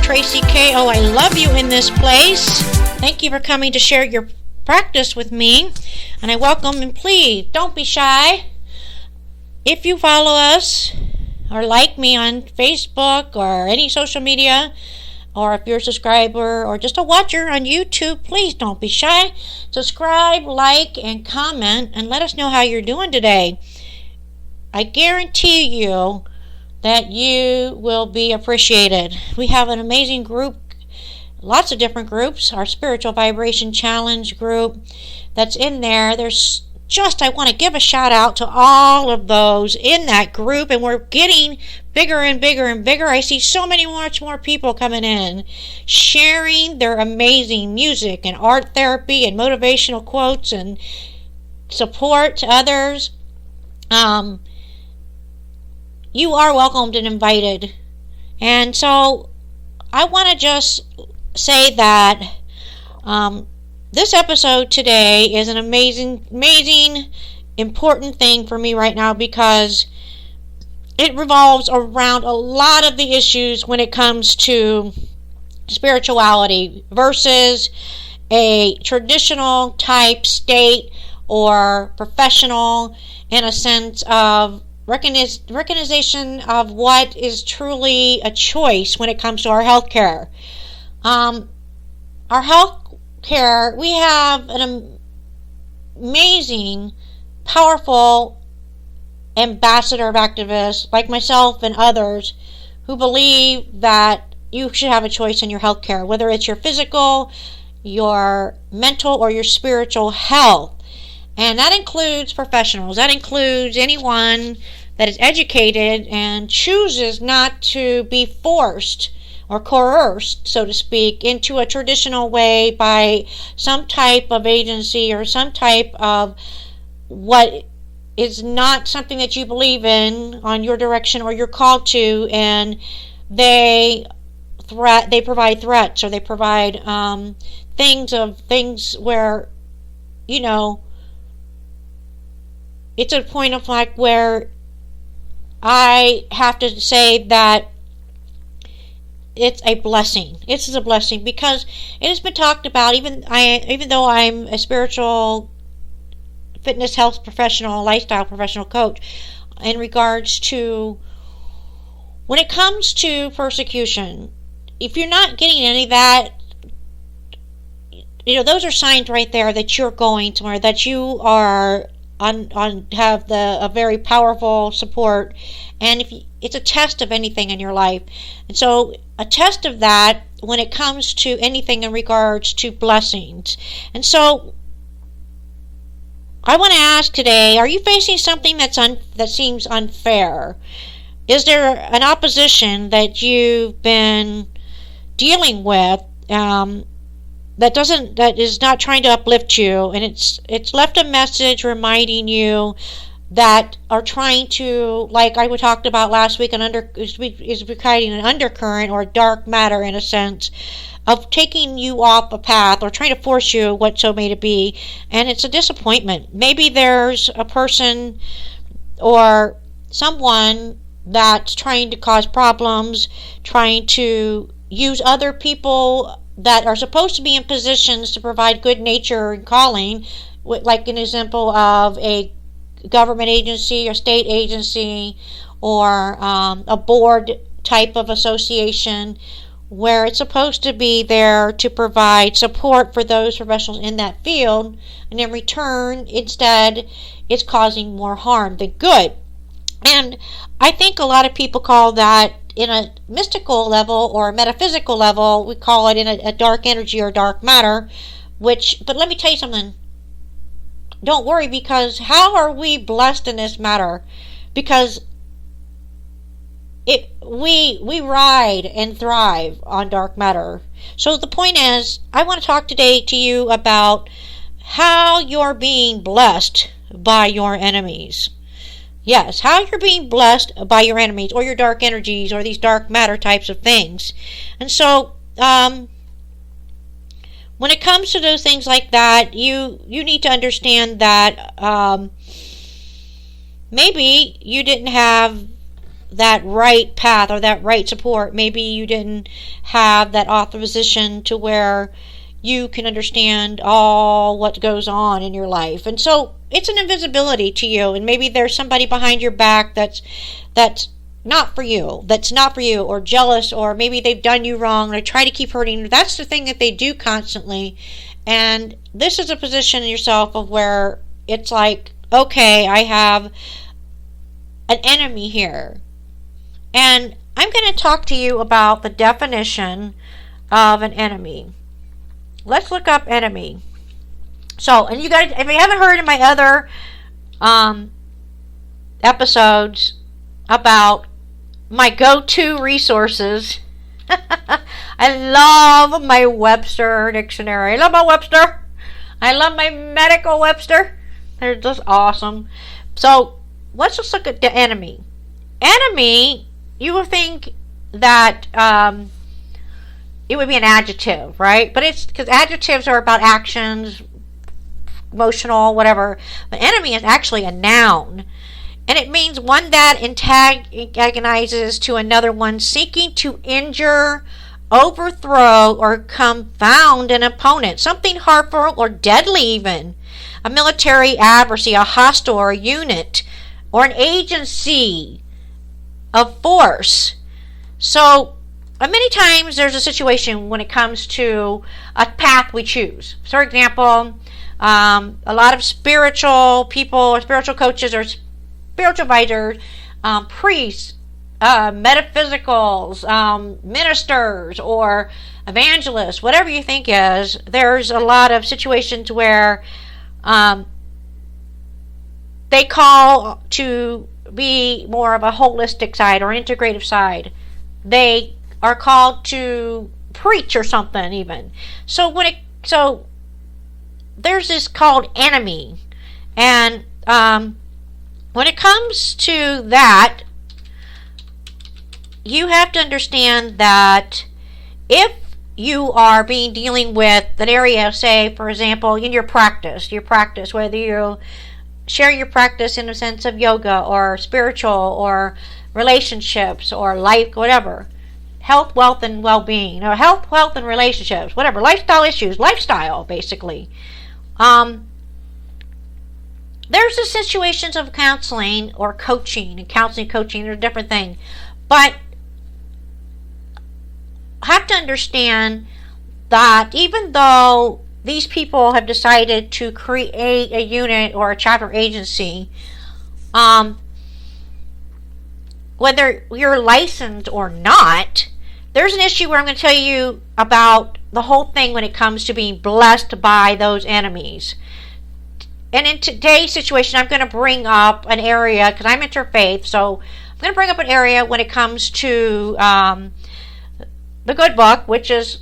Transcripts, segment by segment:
Traci K. Oh, I love you in this place. Thank you for coming to share your practice with me. And I welcome, and please don't be shy. If you follow us or like me on Facebook or any social media, or if you're a subscriber or just a watcher on YouTube, please don't be shy. Subscribe, like, and comment, and let us know how you're doing today. I guarantee you that you will be appreciated. We have an amazing group, lots of different groups. Our Spiritual Vibration Challenge group that's in there. I want to give a shout out to all of those in that group, and we're getting bigger and bigger and bigger. I see so much more people coming in, sharing their amazing music and art therapy and motivational quotes and support to others. You are welcomed and invited. And so I want to just say that this episode today is an amazing, important thing for me right now, because it revolves around a lot of the issues when it comes to spirituality versus a traditional type state or professional, in a sense of recognition of what is truly a choice when it comes to our health care. Our health care, we have an amazing, powerful ambassador of activists like myself and others who believe that you should have a choice in your health care, whether it's your physical, your mental, or your spiritual health. And that includes professionals. That includes anyone that is educated and chooses not to be forced or coerced, so to speak, into a traditional way by some type of agency or some type of what is not something that you believe in on your direction or you're called to, and they provide threats, or they provide things where, you know, it's a point of like where I have to say that it's a blessing. This is a blessing because it has been talked about, even though I'm a spiritual fitness health professional, lifestyle professional coach, in regards to when it comes to persecution, if you're not getting any of that, you know, those are signs right there that you're going somewhere, that you are have a very powerful support, and it's a test of anything in your life. And so a test of that when it comes to anything in regards to blessings. And so I want to ask today, are you facing something that seems unfair? Is there an opposition that you've been dealing with that is not trying to uplift you, and it's left a message reminding you that are trying to, like I talked about last week, is creating an undercurrent or dark matter, in a sense of taking you off a path or trying to force you what so may to be, and it's a disappointment. Maybe there's a person or someone that's trying to cause problems, trying to use other people that are supposed to be in positions to provide good nature and calling, like an example of a government agency or state agency or a board type of association, where it's supposed to be there to provide support for those professionals in that field, and in return, instead, it's causing more harm than good. And I think a lot of people call that, in a mystical level or a metaphysical level, we call it in a dark energy or dark matter, but let me tell you something. Don't worry, because how are we blessed in this matter? Because we ride and thrive on dark matter. So the point is, I want to talk today to you about how you're being blessed by your enemies. Yes, how you're being blessed by your enemies or your dark energies or these dark matter types of things. And so, when it comes to those things like that, you need to understand that maybe you didn't have that right path or that right support. Maybe you didn't have that author position to where you can understand all what goes on in your life. And so it's an invisibility to you. And maybe there's somebody behind your back that's not for you, or jealous, or maybe they've done you wrong, or try to keep hurting you. That's the thing that they do constantly. And this is a position in yourself of where it's like, okay, I have an enemy here. And I'm going to talk to you about the definition of an enemy. Let's look up enemy. So, and you guys, if you haven't heard in my other episodes about my go-to resources, I love my Webster dictionary. I love my Webster. I love my medical Webster. They're just awesome. So, let's just look at the enemy. Enemy, you would think that it would be an adjective, right? But it's because adjectives are about actions, emotional, whatever. But enemy is actually a noun. And it means one that antagonizes to another one, seeking to injure, overthrow, or confound an opponent. Something harmful or deadly even. A military adversary, a hostile, or a unit, or an agency of force. So, many times there's a situation when it comes to a path we choose. For example, a lot of spiritual people, or spiritual coaches, or spiritual advisors, priests, metaphysicals, ministers, or evangelists, whatever you think is, there's a lot of situations where they call to be more of a holistic side or integrative side. They are called to preach or something even. So there's this called enemy. And when it comes to that, you have to understand that if you are dealing with an area, say, for example, in your practice, whether you share your practice in a sense of yoga or spiritual or relationships or life, whatever, health, wealth, and well-being, or health, wealth, and relationships, whatever, lifestyle issues, basically. There's the situations of counseling or coaching, and coaching, they're a different thing. But have to understand that even though these people have decided to create a unit or a chapter agency, whether you're licensed or not, there's an issue where I'm going to tell you about the whole thing when it comes to being blessed by those enemies. And in today's situation, I'm going to bring up an area, because I'm interfaith, so I'm going to bring up an area when it comes to the good book, which is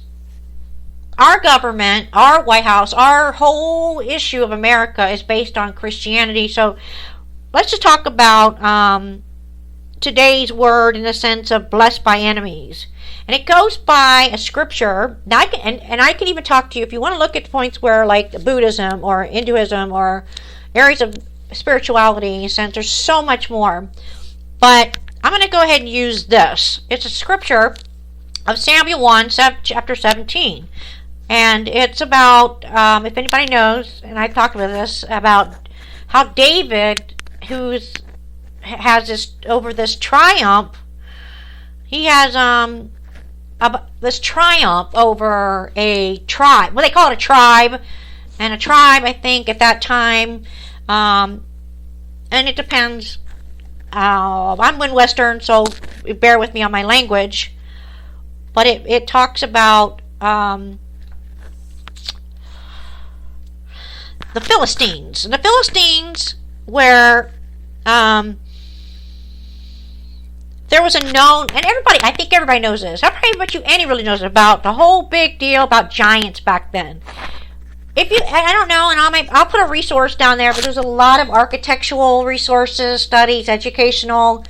our government, our White House, our whole issue of America is based on Christianity. So let's just talk about today's word in the sense of blessed by enemies. And it goes by a scripture. Now I can even talk to you if you want to look at points where, like Buddhism or Hinduism or areas of spirituality, in a sense, there's so much more. But I'm going to go ahead and use this. It's a scripture of Samuel 1, chapter 17. And it's about, if anybody knows, and I've talked about this, about how David, has this triumph, he has this triumph over a tribe. Well, they call it a tribe. And a tribe, I think, at that time, and it depends. I'm Midwestern, so bear with me on my language. But it talks about the Philistines. And the Philistines were there was a known, and I think everybody knows this. I pretty much Annie really knows about the whole big deal about giants back then. I don't know, and I'll put a resource down there, but there's a lot of architectural resources, studies, educational,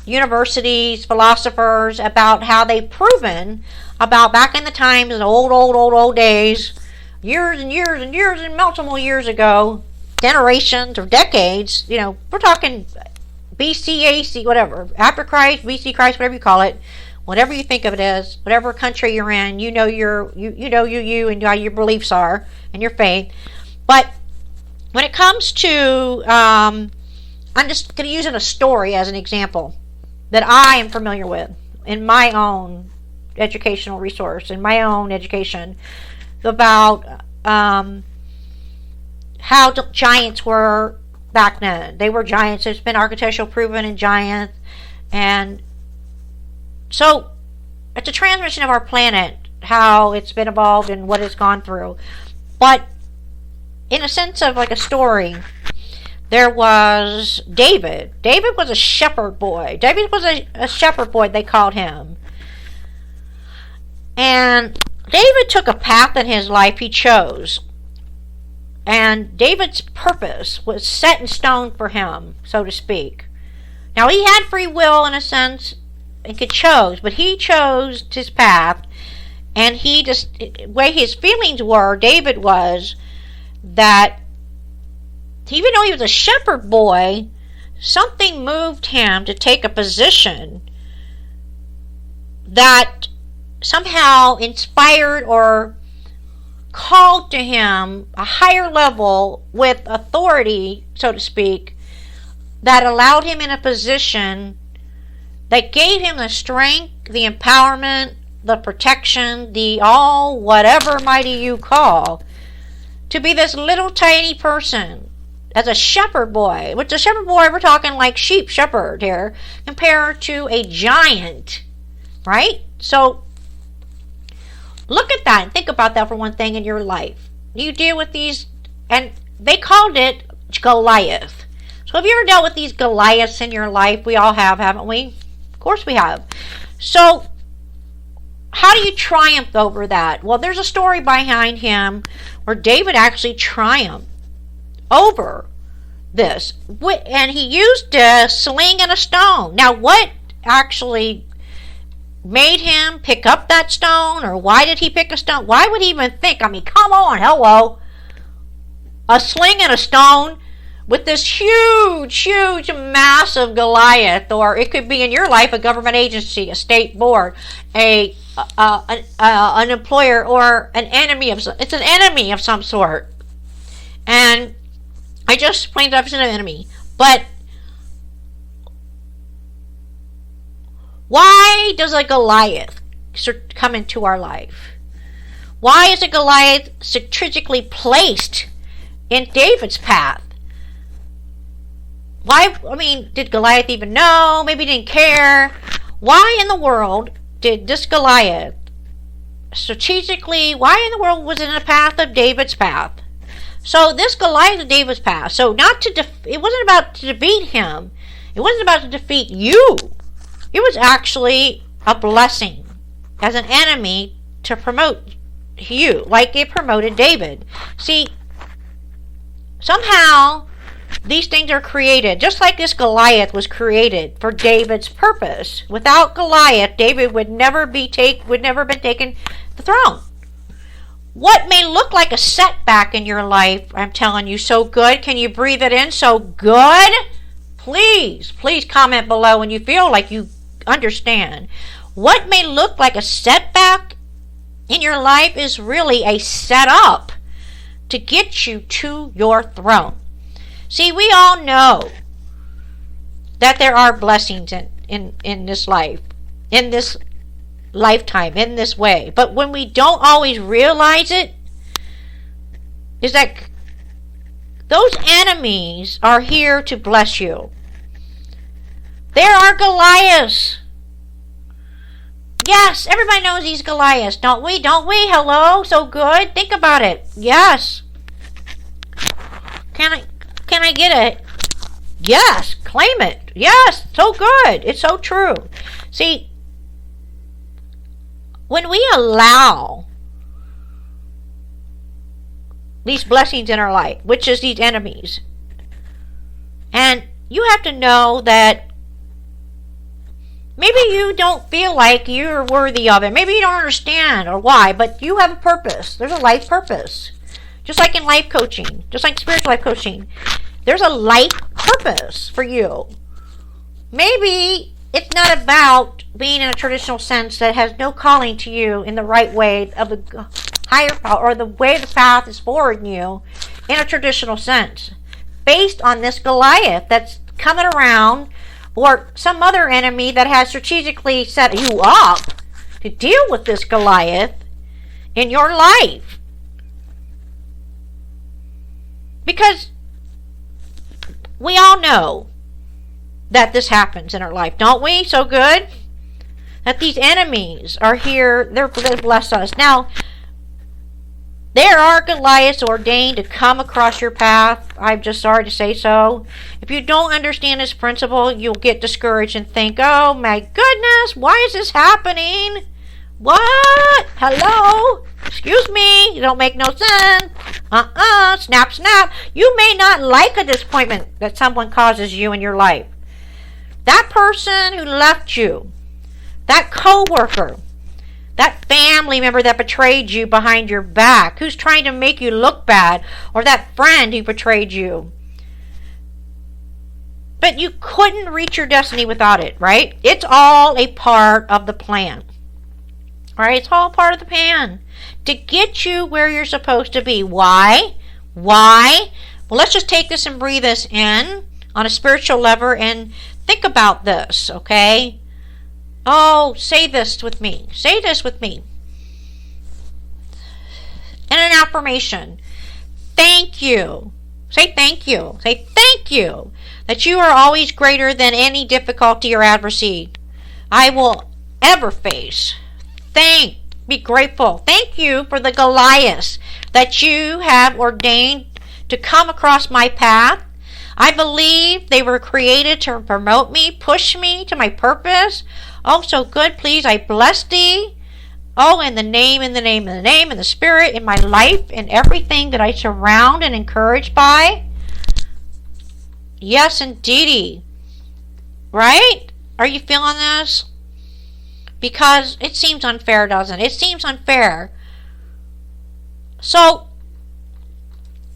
universities, philosophers, about how they've proven about back in the times, in the old days, years and multiple years ago, generations or decades, we're talking BCAC, whatever, after Christ, BC Christ, whatever you call it, whatever you think of it as, whatever country you're in, you know you and how your beliefs are and your faith. But when it comes to, I'm just going to use a story as an example that I am familiar with in my own educational resource, in my own education, about how the giants were back then. They were giants. There's been architectural proven in giants. And so it's a transmission of our planet, how it's been evolved and what it's gone through. But in a sense of like a story, there was David. David was a shepherd boy. David was a shepherd boy, they called him. And David took a path in his life he chose. And David's purpose was set in stone for him, so to speak. Now, he had free will in a sense and could choose, but he chose his path. And he just, the way his feelings were, David was, that even though he was a shepherd boy, something moved him to take a position that somehow inspired or called to him a higher level with authority, so to speak, that allowed him in a position that gave him the strength, the empowerment, the protection, the all whatever mighty you call, to be this little tiny person as a shepherd boy. Which a shepherd boy, we're talking like sheep shepherd here, compared to a giant, right? So look at that and think about that for one thing in your life. You deal with these, and they called it Goliath. So have you ever dealt with these Goliaths in your life? We all have, haven't we? Of course we have. So how do you triumph over that? Well, there's a story behind him where David actually triumphed over this. And he used a sling and a stone. Now, what actually made him pick up that stone? Or why did he pick a stone? Why would he even think? I mean, come on, hello. A sling and a stone with this huge, massive Goliath. Or it could be in your life a government agency, a state board, an employer, or an enemy of some. It's an enemy of some sort. And I just explained that it's an enemy. But why does a Goliath come into our life? Why is a Goliath strategically placed in David's path? Why? I mean, did Goliath even know? Maybe he didn't care. Why in the world did this Goliath strategically, why in the world was it in the path of David's path? So this Goliath of David's path. So it wasn't about to defeat him. It wasn't about to defeat you. It was actually a blessing as an enemy to promote you, like it promoted David. See, somehow these things are created, just like this Goliath was created for David's purpose. Without Goliath, David would never been taken the throne. What may look like a setback in your life, I'm telling you, so good. Can you breathe it in? So good? Please comment below when you feel like you understand. What may look like a setback in your life is really a setup to get you to your throne. See, we all know that there are blessings in this life, in this lifetime, in this way. But when we don't always realize it, is that those enemies are here to bless you. There are Goliaths. Yes, everybody knows these Goliaths, don't we? Don't we? Hello? So good? Think about it. Yes. Can I get it? Yes. Claim it. Yes. So good. It's so true. See, when we allow these blessings in our life, which is these enemies, and you have to know that maybe you don't feel like you're worthy of it. Maybe you don't understand or why, but you have a purpose. There's a life purpose. Just like in life coaching, just like spiritual life coaching, there's a life purpose for you. maybe it's not about being in a traditional sense that has no calling to you in the right way of the higher power, or the way the path is forwarding you in a traditional sense, based on this Goliath that's coming around, or some other enemy that has strategically set you up to deal with this Goliath in your life. Because we all know that this happens in our life, don't we? So good that these enemies are here. They're going to bless us. Now, there are Goliaths ordained to come across your path. I'm just sorry to say so. If you don't understand this principle, you'll get discouraged and think, oh my goodness, why is this happening? What? Hello? Excuse me. You don't make no sense. Snap, snap. You may not like a disappointment that someone causes you in your life. That person who left you, that coworker, that family member that betrayed you behind your back, who's trying to make you look bad, or that friend who betrayed you. But you couldn't reach your destiny without it, right? It's all a part of the plan. All right, it's all part of the plan to get you where you're supposed to be. Why? Why? Well, let's just take this and breathe this in on a spiritual level and think about this, okay? Oh, say this with me. Say this with me. And an affirmation. Thank you. Say thank you. Say thank you that you are always greater than any difficulty or adversity I will ever face. Be grateful. Thank you for the Goliaths that you have ordained to come across my path. I believe they were created to promote me, push me to my purpose. Oh, so good. Please, I bless thee. Oh, in the name, in the name, in the name, in the spirit, in my life, in everything that I surround and encouraged by. Yes, indeedy. Right? Are you feeling this? Because it seems unfair, doesn't it? It seems unfair. So,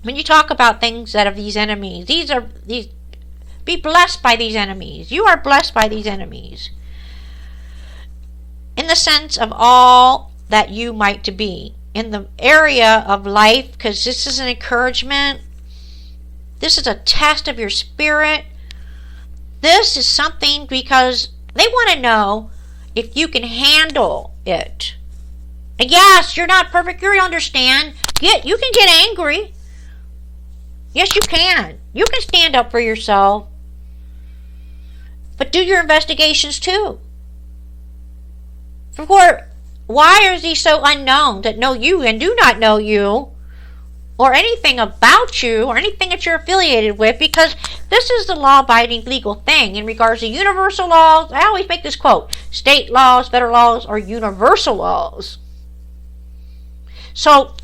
when you talk about things that of these enemies, be blessed by these enemies. You are blessed by these enemies. In the sense of all that you might to be. In the area of life, because this is an encouragement. This is a test of your spirit. This is something because they want to know if you can handle it. And yes, you're not perfect. You understand. You can get angry. Yes, you can. You can stand up for yourself. But do your investigations too. For why are these so unknown that know you and do not know you, or anything about you, or anything that you're affiliated with? Because this is the law-abiding legal thing in regards to universal laws. I always make this quote: state laws, federal laws, or universal laws. So,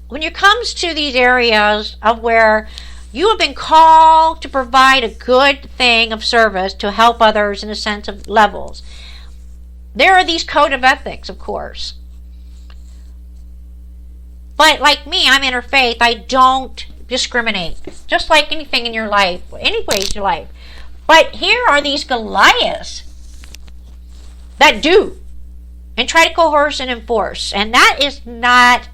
when it comes to these areas of where you have been called to provide a good thing of service to help others in a sense of levels, there are these code of ethics, of course. But like me, I'm interfaith. I don't discriminate. Just like anything in your life, any ways in your life. But here are these Goliaths that do and try to coerce and enforce. And that is not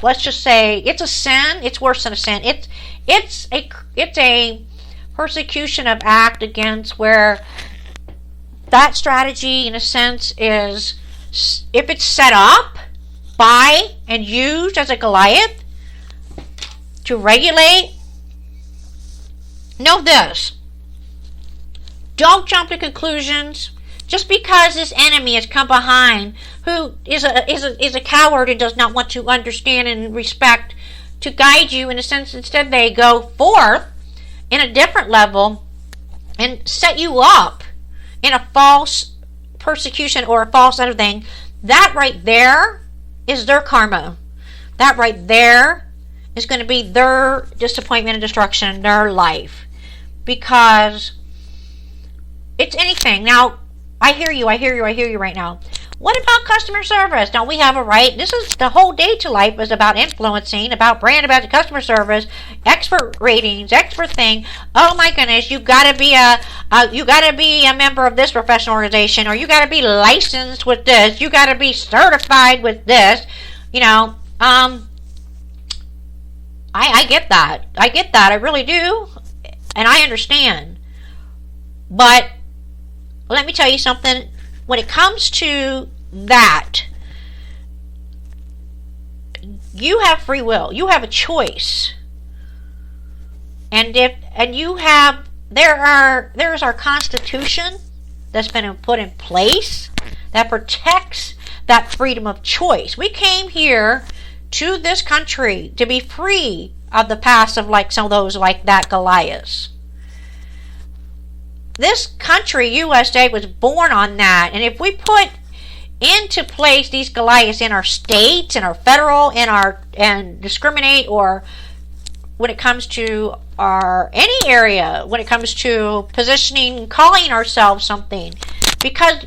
let's just say, it's a sin. It's worse than a sin. It's a persecution of act against where that strategy, in a sense, is, if it's set up by and used as a Goliath to regulate, know this. Don't jump to conclusions just because this enemy has come behind, who is a coward and does not want to understand and respect, to guide you in a sense. Instead, they go forth in a different level and set you up in a false persecution or a false other thing. That right there is their karma. That right there is going to be their disappointment and destruction in their life. Because it's anything. Now, I hear you right now. What about customer service? Don't we have a right? This is the whole day to life is about influencing, about brand, about the customer service, expert ratings, expert thing. Oh my goodness, you gotta be a member of this professional organization, or you gotta be licensed with this, you gotta be certified with this. I get that. I really do, and I understand. But let me tell you something. When it comes to that, you have free will. You have a choice. And there's our Constitution that's been put in place that protects that freedom of choice. We came here to this country to be free of the past of like some of those like that Goliaths. This country, USA, was born on that. And if we put into place these Goliaths in our states, in our federal, and discriminate, or when it comes to any area, when it comes to positioning, calling ourselves something, because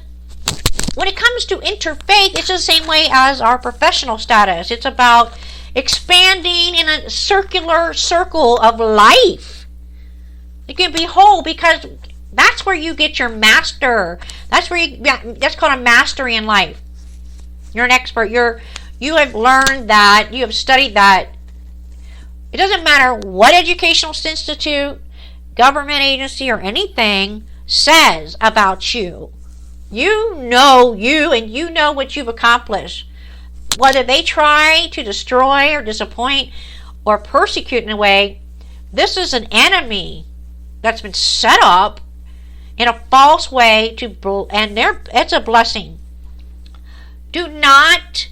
when it comes to interfaith, it's the same way as our professional status. It's about expanding in a circular circle of life. You can be whole, because that's where you get your master. That's called a mastery in life. You're an expert. You have learned that. You have studied that. It doesn't matter what educational institute, government agency, or anything says about you. You know you, and you know what you've accomplished. Whether they try to destroy or disappoint or persecute in a way, this is an enemy that's been set up in a false way it's a blessing. Do not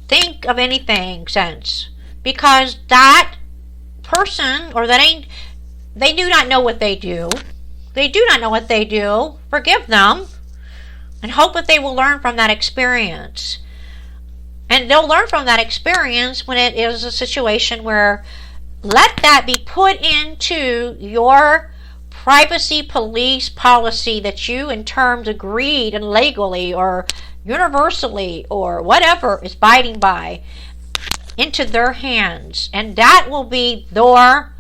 think of anything since, because that person they do not know what they do. They do not know what they do. Forgive them and hope that they will learn from that experience. And they'll learn from that experience when it is a situation where let that be put into your privacy police policy that you in terms agreed and legally or universally or whatever is abiding by into their hands, and that will be their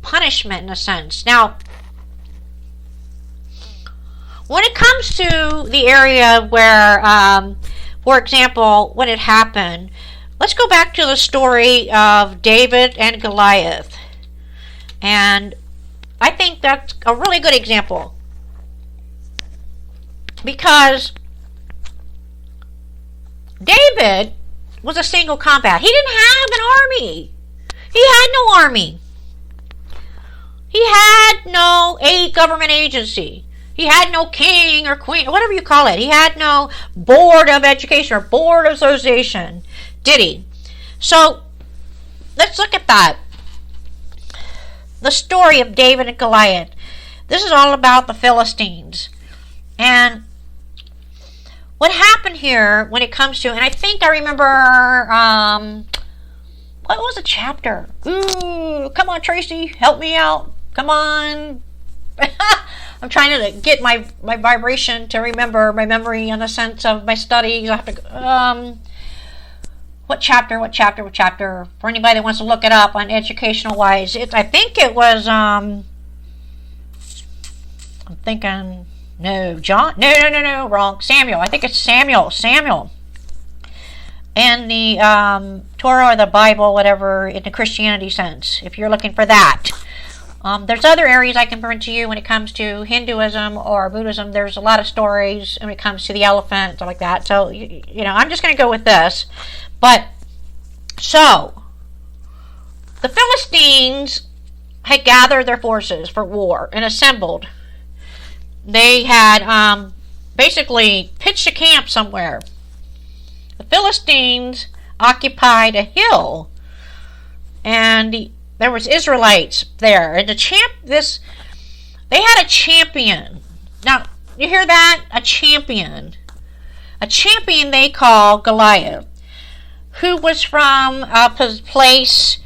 punishment in a sense. Now, when it comes to the area where for example, when it happened, let's go back to the story of David and Goliath. And I think that's a really good example, because David was a single combat. He didn't have an army. He had no army. He had no government agency. He had no king or queen, or whatever you call it. He had no board of education or board of association, did he? So let's look at that. The story of David and Goliath. This is all about the Philistines. And what happened here when it comes to, and I think I remember, what was the chapter? Ooh, come on, Traci, help me out. Come on. I'm trying to get my vibration to remember my memory in the sense of my studies. I have to, what chapter? For anybody that wants to look it up on educational wise, I think it was, I'm thinking, no, John, no, wrong, Samuel. I think it's Samuel. And the Torah or the Bible, whatever, in the Christianity sense, if you're looking for that. There's other areas I can bring to you when it comes to Hinduism or Buddhism. There's a lot of stories when it comes to the elephant, stuff like that. So, I'm just going to go with this. But, so, the Philistines had gathered their forces for war and assembled. They had basically pitched a camp somewhere. The Philistines occupied a hill, and there was Israelites there, and they had a champion. Now, you hear that? A champion they call Goliath, who was from a place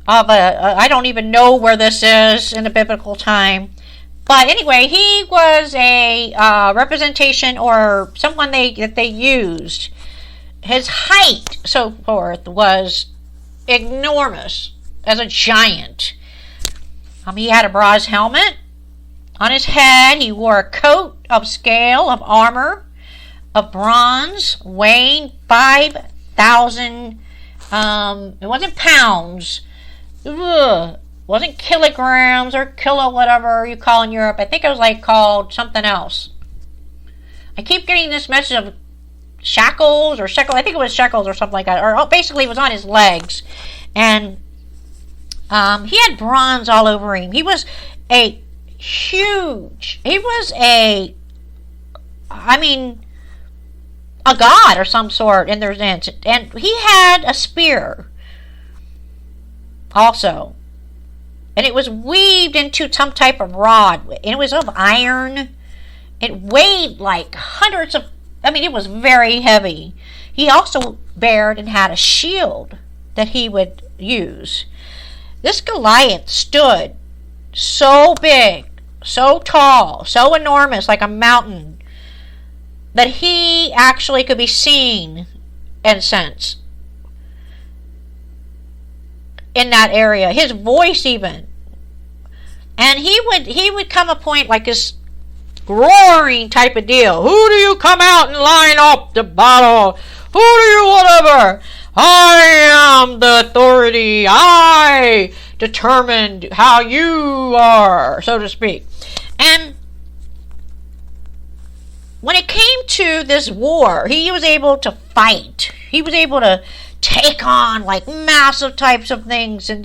of I don't even know where this is in the biblical time, But anyway, he was a representation or someone that they used. His height, so forth, was enormous as a giant. He had a bronze helmet on his head. He wore a coat of scale of armor of bronze, weighing 5,000. It wasn't pounds. Ugh. Wasn't kilograms or kilo whatever you call in Europe. I think it was called something else. I keep getting this message of shackles or shekels. I think it was shekels or something like that. Or basically it was on his legs. And he had bronze all over him. He was a god or some sort in their sense. And he had a spear also. And it was weaved into some type of rod. And it was of iron. It weighed hundreds of... it was very heavy. He also bared and had a shield that he would use. This Goliath stood so big, so tall, so enormous, like a mountain, that he actually could be seen and sensed in that area. His voice even. And he would come a point like this roaring type of deal. Who do you come out and line up the battle? Who do you whatever? I am the authority. I determined how you are, so to speak. And when it came to this war, he was able to fight. He was able to take on massive types of things and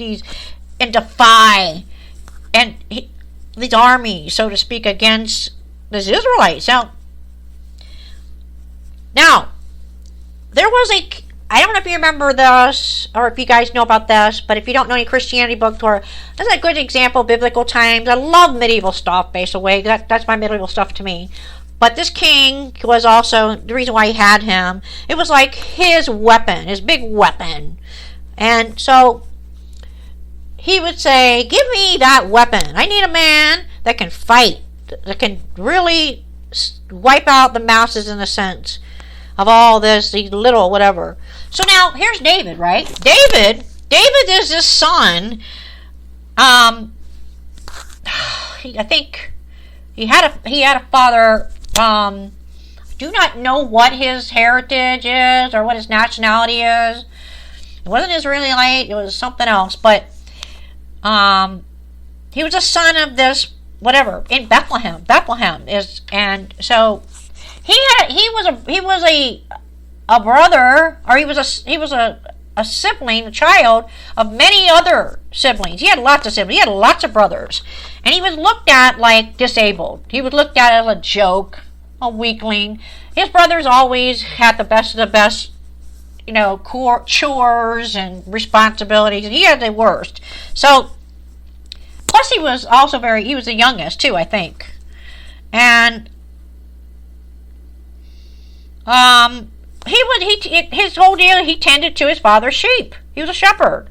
defy these armies, so to speak, against the Israelites. Now there was I don't know if you remember this or if you guys know about this, but if you don't know any Christianity books, that's a good example of biblical times. I love medieval stuff, basically. That's my medieval stuff to me. But this king was also, the reason why he had him, it was his weapon, his big weapon. And so he would say, give me that weapon. I need a man that can fight, that can really wipe out the masses in a sense of all this, these little whatever. So now, here's David, right? David is this son. I think he had a father. I do not know what his heritage is or what his nationality is. It wasn't Israelite. It was something else. But he was a son of this whatever in Bethlehem. Bethlehem is, and so he was a brother, or he was a sibling, a child of many other siblings. He had lots of siblings. He had lots of brothers, and he was looked at like disabled. He was looked at as a joke, a weakling. His brothers always had the best of the best, chores and responsibilities, and he had the worst. So, plus he was also he was the youngest too, I think, and his whole deal, he tended to his father's sheep. He was a shepherd.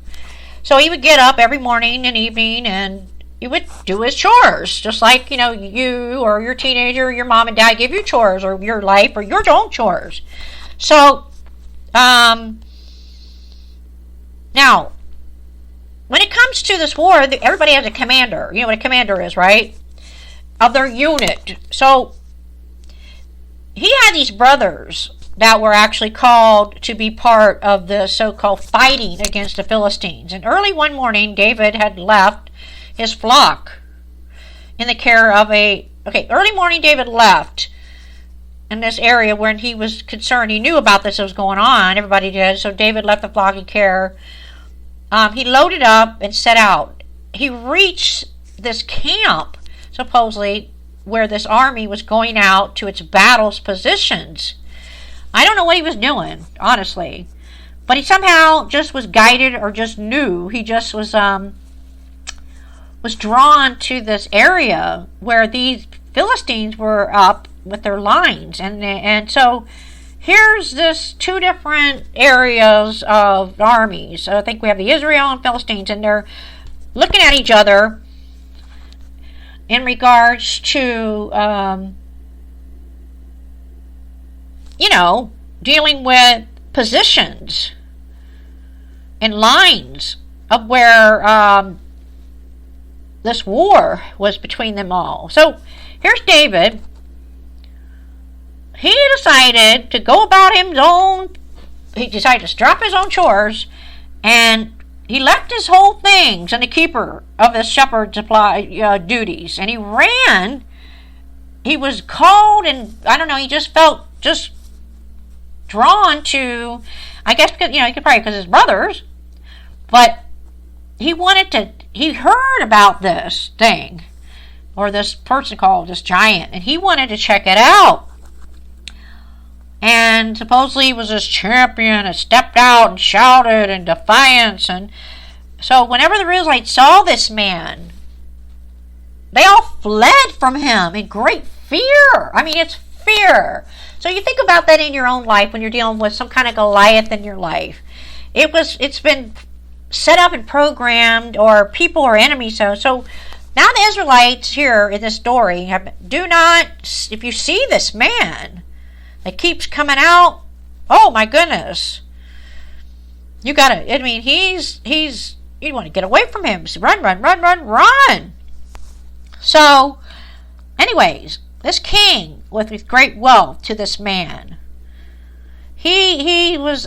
So he would get up every morning and evening and he would do his chores. Just like, you or your teenager or your mom and dad give you chores or your life or your own chores. So, now, when it comes to this war, everybody has a commander. You know what a commander is, right? Of their unit. So, he had these brothers that were actually called to be part of the so-called fighting against the Philistines. And early one morning, David had left his flock in the care of early morning David left in this area when he was concerned. He knew about this was going on. Everybody did. So David left the flock in care. He loaded up and set out. He reached this camp, supposedly, where this army was going out to its battle's positions. I don't know what he was doing, honestly. But he somehow just was guided or just knew. He just was drawn to this area where these Philistines were up with their lines. And so here's this two different areas of armies. So I think we have the Israel and Philistines, and they're looking at each other. in regards to, dealing with positions and lines of where this war was between them all. So here's David. He decided to go about his own. He decided to drop his own chores, and he left his whole things and the keeper of his shepherd supply duties, and he ran. He was called, and I don't know. He just felt drawn to, I guess, because he could probably because his brothers, but he wanted to. He heard about this thing, or this person called this giant, and he wanted to check it out. And supposedly he was this champion and stepped out and shouted in defiance. And so whenever the Israelites saw this man, they all fled from him in great fear. I mean, it's fear. So you think about that in your own life when you're dealing with some kind of Goliath in your life. It's been set up and programmed, or people are enemies. So now the Israelites here in this story, do not, if you see this man that keeps coming out, oh my goodness, you gotta, I mean, you want to get away from him. So run. So, anyways, this king with great wealth to this man, he was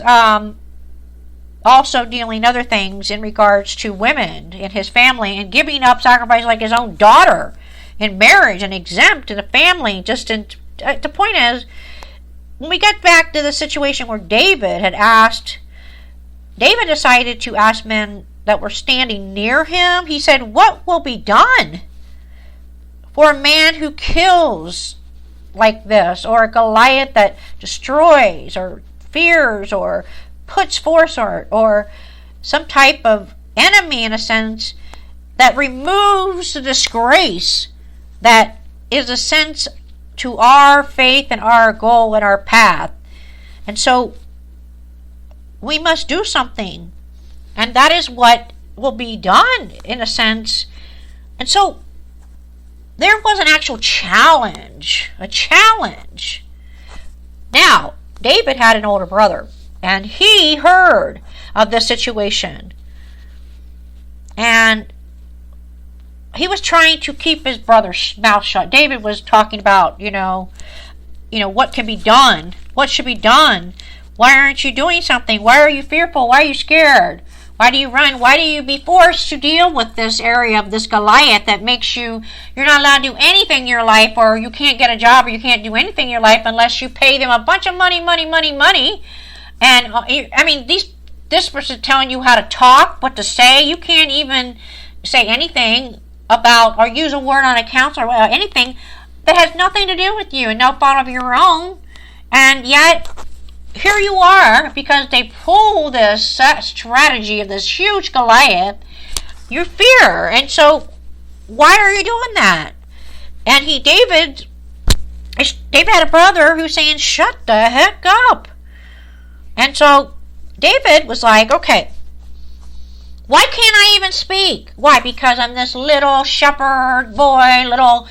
also dealing other things in regards to women in his family, and giving up sacrifice like his own daughter in marriage, and exempt to the family. The point is, when we get back to the situation where David decided to ask men that were standing near him. He said, what will be done for a man who kills like this, or a Goliath that destroys or fears or puts force, or some type of enemy, in a sense, that removes the disgrace that is a sense to our faith and our goal and our path. And so we must do something, and that is what will be done, in a sense. And so there was an actual challenge, Now, David had an older brother, and he heard of this situation, and he was trying to keep his brother's mouth shut. David was talking about, what can be done, what should be done. Why aren't you doing something? Why are you fearful? Why are you scared? Why do you run? Why do you be forced to deal with this area of this Goliath that makes you're not allowed to do anything in your life, or you can't get a job, or you can't do anything in your life unless you pay them a bunch of money. And, this person telling you how to talk, what to say. You can't even say anything about, or use a word on a counselor, or anything that has nothing to do with you and no fault of your own. And yet, here you are, because they pull this strategy of this huge Goliath, you fear. And so, why are you doing that? And David had a brother who's saying, shut the heck up. And so, David was like, okay, why can't I even speak? Why? Because I'm this little shepherd boy, little,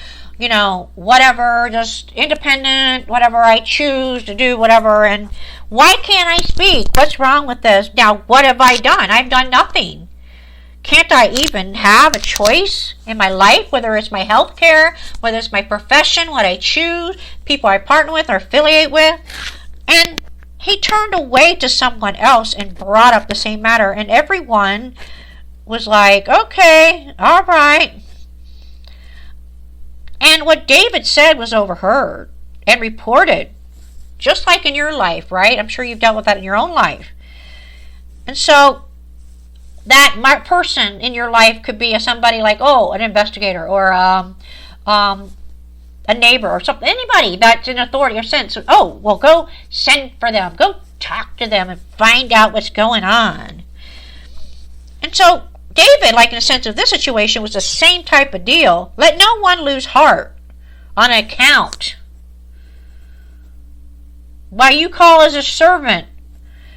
whatever, just independent, whatever I choose to do, whatever. And why can't I speak? What's wrong with this? Now, what have I done? I've done nothing. Can't I even have a choice in my life, whether it's my health care, whether it's my profession, what I choose, people I partner with or affiliate with? And he turned away to someone else and brought up the same matter, and everyone was like, okay, all right. And what David said was overheard and reported, just like in your life, right? I'm sure you've dealt with that in your own life. And so that person in your life could be somebody like, an investigator, or a neighbor, or something, anybody that's in authority or sense. Go send for them, go talk to them and find out what's going on. And so David, like in a sense of this situation, was the same type of deal. Let no one lose heart on account. Why you call as a servant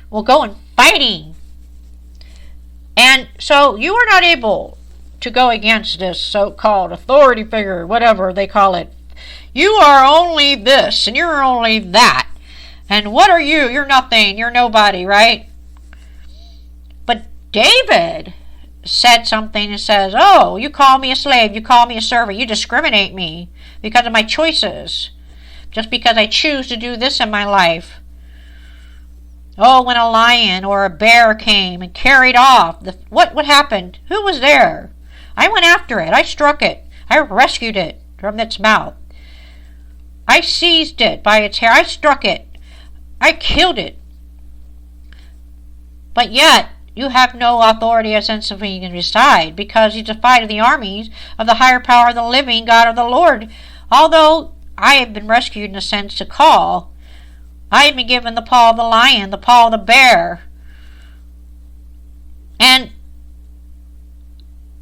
will go in fighting. And so you are not able to go against this so-called authority figure, whatever they call it. You are only this, and you're only that. And what are you? You're nothing. You're nobody, right? But David said something and says, oh, you call me a slave, you call me a servant, you discriminate me because of my choices, just because I choose to do this in my life. Oh, when a lion or a bear came and carried off, what happened? Who was there? I went after it. I struck it. I rescued it from its mouth. I seized it by its hair. I struck it. I killed it. But yet, you have no authority or sense of being to decide, because you defied the armies of the higher power of the living God of the Lord. Although I have been rescued in a sense to call, I have been given the paw of the lion, the paw of the bear. And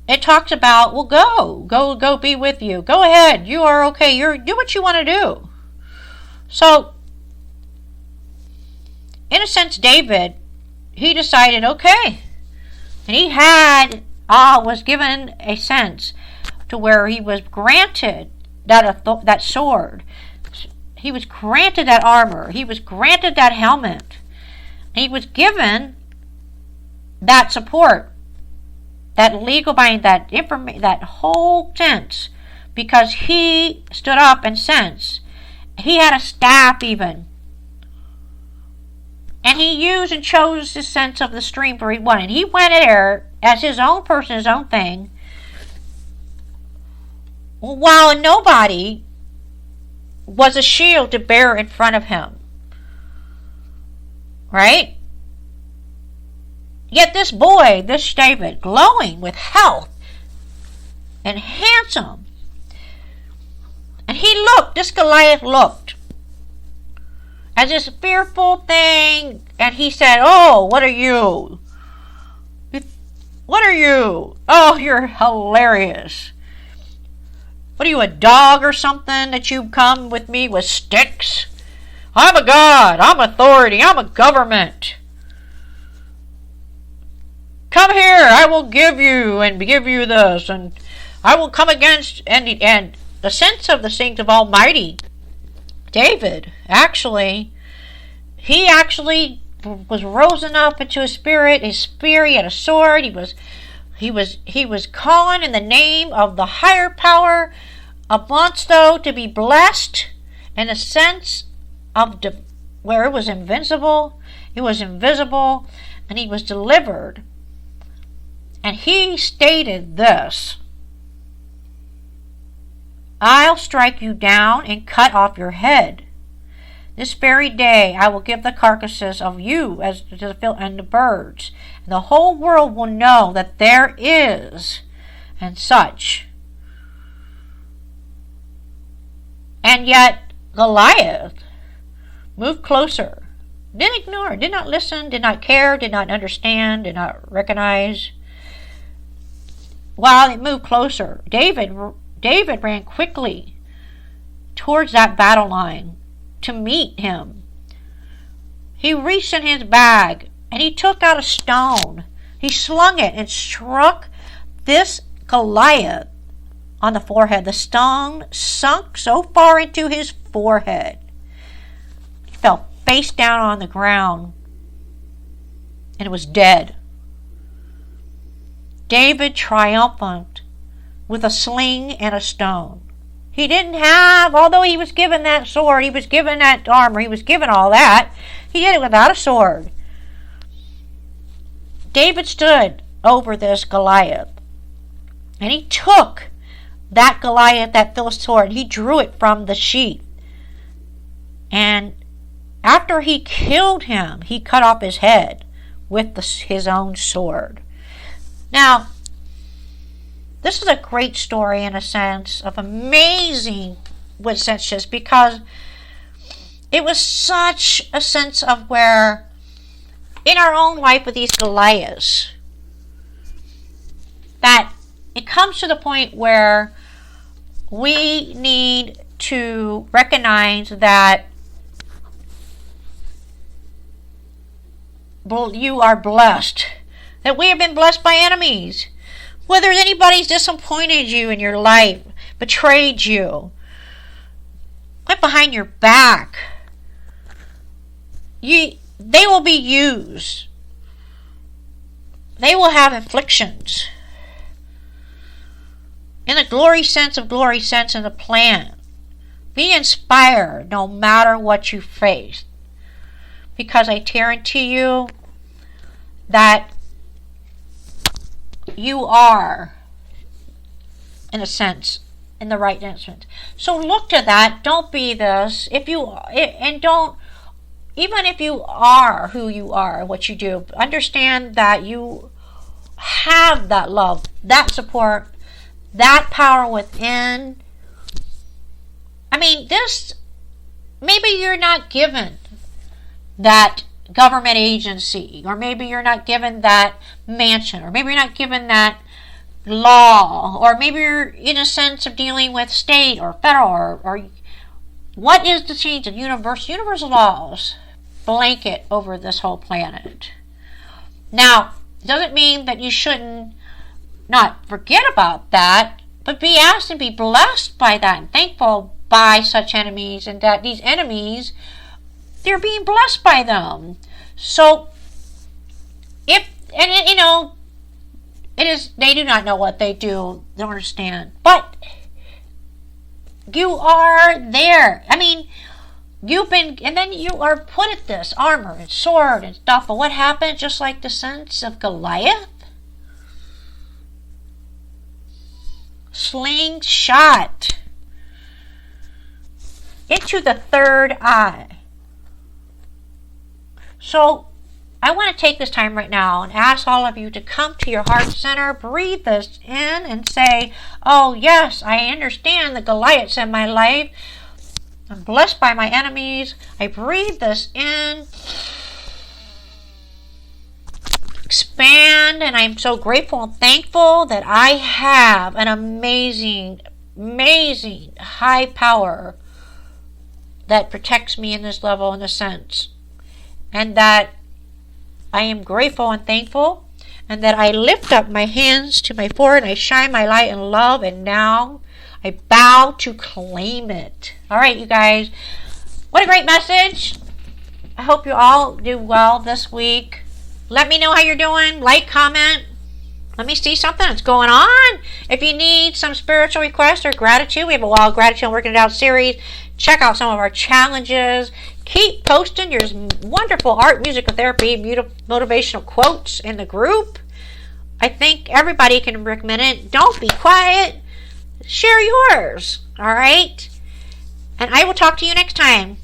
it talks about, well, go be with you. Go ahead. You are okay. Do what you want to do. So, in a sense, David, he decided, okay. And he was given a sense to where he was granted that sword. He was granted that armor. He was granted that helmet. He was given that support, that legal bind, that whole sense, because he stood up and sensed. He had a staff even. And he used and chose the sense of the stream for he wanted. He went there as his own person, his own thing, while nobody was a shield to bear in front of him. Right? Yet this boy, this David, glowing with health and handsome. And this Goliath looked as this fearful thing, and he said, oh, what are you? What are you? Oh, you're hilarious. What are you, a dog or something, that you come with me with sticks? I'm a god. I'm authority. I'm a government. Come here. I will give you this, and I will come against, and the sense of the saints of Almighty David, he actually was risen up into his spirit. His spear, he had a sword. He was calling in the name of the higher power, though to be blessed in a sense of where it was invincible. It was invisible, and he was delivered. And he stated this: I'll strike you down and cut off your head. This very day I will give the carcasses of you as to the field and the birds, and the whole world will know that there is and such. And yet Goliath moved closer, didn't ignore, did not listen, did not care, did not understand, did not recognize. While it moved closer, David ran quickly towards that battle line to meet him. He reached in his bag and he took out a stone. He slung it and struck this Goliath on the forehead. The stone sunk so far into his forehead, he fell face down on the ground and was dead. David triumphant with a sling and a stone. He didn't have, although he was given that sword, he was given that armor, he was given all that, he did it without a sword. David stood over this Goliath, and he took that Goliath, that Philistine sword, he drew it from the sheath. And after he killed him, he cut off his head with his own sword. Now, this is a great story in a sense of amazing with sense, just because it was such a sense of where in our own life with these Goliaths that it comes to the point where we need to recognize that you are blessed, that we have been blessed by enemies. Whether anybody's disappointed you in your life, betrayed you, went behind your back, they will be used. They will have afflictions. In the glory sense in the plan. Be inspired no matter what you face. Because I guarantee you that you are, in a sense, in the right instance. So look to that. Don't be this. Even if you are who you are, what you do, understand that you have that love, that support, that power within. I mean, maybe you're not given that government agency, or maybe you're not given that mansion, or maybe you're not given that law, or maybe you're in a sense of dealing with state or federal, or what is the change of universal laws blanket over this whole planet. Now, it doesn't mean that you shouldn't not forget about that, but be asked and be blessed by that and thankful by such enemies, and that these enemies, they're being blessed by them. So, they do not know what they do, they don't understand. But you are there. I mean, and then you are put at this armor and sword and stuff. But what happened? Just like the sons of Goliath, slingshot into the third eye. So I want to take this time right now and ask all of you to come to your heart center, breathe this in, and say, oh yes, I understand the Goliaths in my life. I'm blessed by my enemies. I breathe this in. Expand, and I'm so grateful and thankful that I have an amazing, amazing high power that protects me in this level, in a sense. And that I am grateful and thankful, and that I lift up my hands to my forehead and I shine my light in love, and now I bow to claim it. All right, you guys. What a great message. I hope you all do well this week. Let me know how you're doing. Like, comment. Let me see something that's going on. If you need some spiritual requests or gratitude, we have a Wild Gratitude and Working It Out series. Check out some of our challenges. Keep posting your wonderful art, music, and therapy, motivational quotes in the group. I think everybody can recommend it. Don't be quiet. Share yours. All right? And I will talk to you next time.